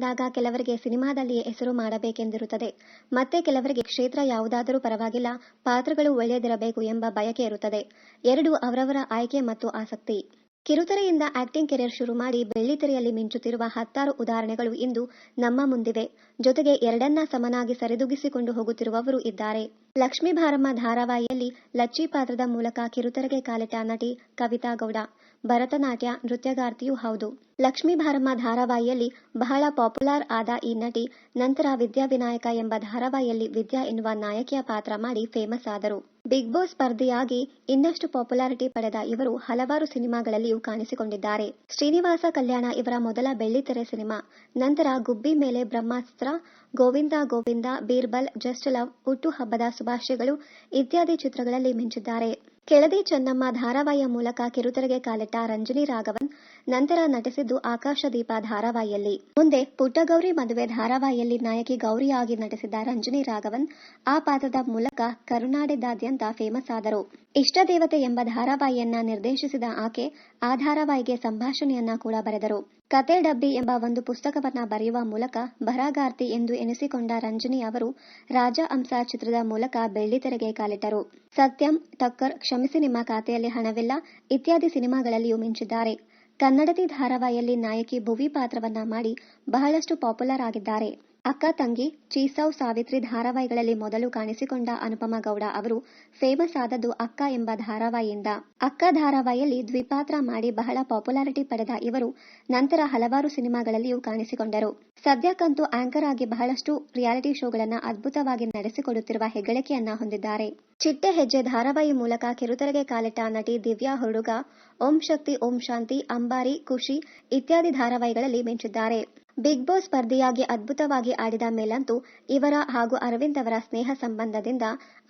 ಬಂದಾಗ ಕೆಲವರಿಗೆ ಸಿನಿಮಾದಲ್ಲಿಯೇ ಹೆಸರು ಮಾಡಬೇಕೆಂದಿರುತ್ತದೆ. ಮತ್ತೆ ಕೆಲವರಿಗೆ ಕ್ಷೇತ್ರ ಯಾವುದಾದರೂ ಪರವಾಗಿಲ್ಲ, ಪಾತ್ರಗಳು ಒಳ್ಳೆಯದಿರಬೇಕು ಎಂಬ ಬಯಕೆ ಇರುತ್ತದೆ. ಎರಡೂ ಅವರವರ ಆಯ್ಕೆ ಮತ್ತು ಆಸಕ್ತಿ. ಕಿರುತೆರೆಯಿಂದ ಆಕ್ಟಿಂಗ್ ಕೆರಿಯರ್ ಶುರು ಮಾಡಿ ಬೆಳ್ಳಿತೆರೆಯಲ್ಲಿ ಮಿಂಚುತ್ತಿರುವ ಹತ್ತಾರು ಉದಾಹರಣೆಗಳು ಇಂದು ನಮ್ಮ ಮುಂದಿವೆ. ಜೊತೆಗೆ ಎರಡನ್ನ ಸಮನಾಗಿ ಸರಿದೂಗಿಸಿಕೊಂಡು ಹೋಗುತ್ತಿರುವವರೂ ಇದ್ದಾರೆ. ಲಕ್ಷ್ಮೀ ಭಾರಮ್ಮ ಧಾರಾವಾಹಿಯಲ್ಲಿ ಲಚ್ಚಿ ಪಾತ್ರದ ಮೂಲಕ ಕಿರುತೆರೆಗೆ ಕಾಲಿಟ್ಟ ನಟಿ ಕವಿತಾ ಗೌಡ. ಭರತನಾಟ್ಯ ನೃತ್ಯಗಾರ್ತಿಯೂ ಹೌದು. ಲಕ್ಷ್ಮೀ ಭಾರಮ್ಮ ಧಾರಾವಾಹಿಯಲ್ಲಿ ಬಹಳ ಪಾಪ್ಯುಲರ್ ಆದ ಈ ನಟಿ ನಂತರ ವಿದ್ಯಾವಿನಾಯಕ ಎಂಬ ಧಾರಾವಾಹಿಯಲ್ಲಿ ವಿದ್ಯಾ ಎನ್ನುವ ನಾಯಕಿಯ ಪಾತ್ರ ಮಾಡಿ ಫೇಮಸ್ ಆದರು. ಬಿಗ್ ಬಾಸ್ ಸ್ಪರ್ಧಿಯಾಗಿ ಇನ್ನಷ್ಟು ಪಾಪ್ಯುಲಾರಿಟಿ ಪಡೆದ ಇವರು ಹಲವಾರು ಸಿನಿಮಾಗಳಲ್ಲಿಯೂ ಕಾಣಿಸಿಕೊಂಡಿದ್ದಾರೆ. ಶ್ರೀನಿವಾಸ ಕಲ್ಯಾಣ ಇವರ ಮೊದಲ ಬೆಳ್ಳಿತೆರೆ ಸಿನಿಮಾ. ನಂತರ ಗುಬ್ಬಿ ಮೇಲೆ ಬ್ರಹ್ಮಾಸ್ತ್ರ, ಗೋವಿಂದ ಗೋವಿಂದ, ಬೀರ್ಬಲ್, ಜಸ್ಟ್ ಲವ್, ಹುಟ್ಟು ಹಬ್ಬದ ಶುಭಾಶಯಗಳು ಇತ್ಯಾದಿ ಚಿತ್ರಗಳಲ್ಲಿ ಮಿಂಚಿದ್ದಾರೆ. ಕೆಳದಿ ಚೆನ್ನಮ್ಮ ಧಾರಾವಾಹಿಯ ಮೂಲಕ ಕಿರುತೆರೆಗೆ ಕಾಲಿಟ್ಟ ರಂಜನಿ ರಾಘವನ್ ನಂತರ ನಟಿಸಿದ್ದು ಆಕಾಶದೀಪ ಧಾರಾವಾಹಿಯಲ್ಲಿ. ಮುಂದೆ ಪುಟ್ಟಗೌರಿ ಮದುವೆ ಧಾರಾವಾಹಿಯಲ್ಲಿ ನಾಯಕಿ ಗೌರಿಯಾಗಿ ನಟಿಸಿದ್ದ ರಂಜನಿ ರಾಘವನ್ ಆ ಪಾತ್ರದ ಮೂಲಕ ಕರುನಾಡಿದಾದ್ಯಂತ ಫೇಮಸ್ ಆದರು. ಇಷ್ಟದೇವತೆ ಎಂಬ ಧಾರಾವಾಹಿಯನ್ನ ನಿರ್ದೇಶಿಸಿದ ಆಕೆ ಆ ಧಾರಾವಾಹಿಗೆ ಸಂಭಾಷಣೆಯನ್ನ ಕೂಡ ಬರೆದರು. ಕತೆ ಡಬ್ಬಿ ಎಂಬ ಒಂದು ಪುಸ್ತಕವನ್ನ ಬರೆಯುವ ಮೂಲಕ ಬರಹಗಾರ್ತಿ ಎಂದು ಎನಿಸಿಕೊಂಡ ರಂಜನಿ ಅವರು ರಾಜ ಹಂಸ ಚಿತ್ರದ ಮೂಲಕ ಬೆಳ್ಳಿತೆರೆಗೆ ಕಾಲಿಟ್ಟರು. ಸತ್ಯಂ, ಟಕ್ಕರ್, ಕ್ಷಮಿಸಿ ನಿಮ್ಮ ಖಾತೆಯಲ್ಲಿ ಹಣವಿಲ್ಲ ಇತ್ಯಾದಿ ಸಿನಿಮಾಗಳಲ್ಲಿಯೂ ಮಿಂಚಿದ್ದಾರೆ. ಕನ್ನಡತಿ ಧಾರಾವಾಹಿಯಲ್ಲಿ ನಾಯಕಿ ಭುವಿ ಪಾತ್ರವನ್ನ ಮಾಡಿ ಬಹಳಷ್ಟು ಪಾಪ್ಯುಲರ್ ಆಗಿದ್ದಾರೆ. ಅಕ್ಕ ತಂಗಿ, ಚೀಸೌ, ಸಾವಿತ್ರಿ ಧಾರಾವಾಹಿಗಳಲ್ಲಿ ಮೊದಲು ಕಾಣಿಸಿಕೊಂಡ ಅನುಪಮ ಗೌಡ ಅವರು ಫೇಮಸ್ ಆದದ್ದು ಅಕ್ಕ ಎಂಬ ಧಾರಾವಾಹಿಯಿಂದ. ಅಕ್ಕ ಧಾರಾವಾಹಿಯಲ್ಲಿ ದ್ವಿಪಾತ್ರ ಮಾಡಿ ಬಹಳ ಪಾಪ್ಯುಲಾರಿಟಿ ಪಡೆದ ಇವರು ನಂತರ ಹಲವಾರು ಸಿನಿಮಾಗಳಲ್ಲಿಯೂ ಕಾಣಿಸಿಕೊಂಡರು. ಸದ್ಯಕ್ಕಂತೂ ಆಂಕರ್ ಆಗಿ ಬಹಳಷ್ಟು ರಿಯಾಲಿಟಿ ಶೋಗಳನ್ನ ಅದ್ಭುತವಾಗಿ ನಡೆಸಿಕೊಡುತ್ತಿರುವ ಹೆಗ್ಗಳಿಕೆಯನ್ನ ಹೊಂದಿದ್ದಾರೆ. ಚಿಟ್ಟೆ ಹೆಜ್ಜೆ ಧಾರಾವಾಹಿ ಮೂಲಕ ಕಿರುತೆರೆಗೆ ಕಾಲಿಟ್ಟ ನಟಿ ದಿವ್ಯಾ ಹುಡುಗ ಓಂ ಶಕ್ತಿ, ಓಂ ಶಾಂತಿ, ಅಂಬಾರಿ, ಖುಷಿ ಇತ್ಯಾದಿ ಧಾರಾವಾಹಿಗಳಲ್ಲಿ ಮಿಂಚಿದ್ದಾರೆ. ಬಿಗ್ ಬಾಸ್ ಸ್ಪರ್ಧಿಯಾಗಿ ಅದ್ಭುತವಾಗಿ ಆಡಿದ ಮೇಲಂತೂ ಇವರ ಹಾಗೂ ಅರವಿಂದ್ ಅವರ ಸ್ನೇಹ ಸಂಬಂಧದಿಂದ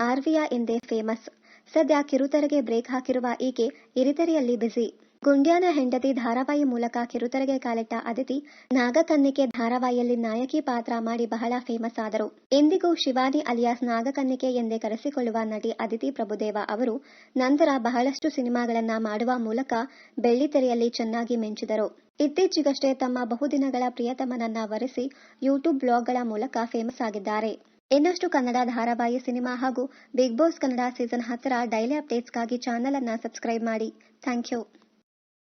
ಆರ್ವಿಯಾ ಎಂದೇ ಫೇಮಸ್. ಸದ್ಯ ಕಿರುತೆರೆಗೆ ಬ್ರೇಕ್ ಹಾಕಿರುವ ಈಕೆ ಹಿರಿತೆರೆಯಲ್ಲಿ ಬ್ಯುಸಿ. ಗುಂಡ್ಯಾನ ಹೆಂಡತಿ ಧಾರಾವಾಹಿ ಮೂಲಕ ಕಿರುತೆರೆಗೆ ಕಾಲಿಟ್ಟ ಅದಿತಿ ನಾಗಕನ್ನಿಕೆ ಧಾರಾವಾಹಿಯಲ್ಲಿ ನಾಯಕಿ ಪಾತ್ರ ಮಾಡಿ ಬಹಳ ಫೇಮಸ್ ಆದರು. ಇಂದಿಗೂ ಶಿವಾನಿ ಅಲಿಯಾಸ್ ನಾಗಕನ್ನಿಕೆ ಎಂದೇ ಕರೆಸಿಕೊಳ್ಳುವ ನಟಿ ಅದಿತಿ ಪ್ರಭುದೇವ ಅವರು ನಂತರ ಬಹಳಷ್ಟು ಸಿನಿಮಾಗಳನ್ನ ಮಾಡುವ ಮೂಲಕ ಬೆಳ್ಳಿತೆರೆಯಲ್ಲಿ ಚೆನ್ನಾಗಿ ಮಿಂಚಿದರು. ಇತ್ತೀಚೆಗಷ್ಟೇ ತಮ್ಮ ಬಹುದಿನಗಳ ಪ್ರಿಯತಮನನ್ನ ವರಿಸಿ ಯೂಟ್ಯೂಬ್ ಬ್ಲಾಗ್ಗಳ ಮೂಲಕ ಫೇಮಸ್ ಆಗಿದ್ದಾರೆ. ಇನ್ನಷ್ಟು ಕನ್ನಡ ಧಾರಾವಾಹಿ, ಸಿನಿಮಾ ಹಾಗೂ ಬಿಗ್ ಬಾಸ್ ಕನ್ನಡ ಸೀಸನ್ 10ರ ಡೈಲಿ ಅಪ್ಡೇಟ್ಸ್ಗಾಗಿ ಚಾನೆಲ್ ಅನ್ನ ಸಬ್ಸ್ಕ್ರೈಬ್ ಮಾಡಿ. Thank you.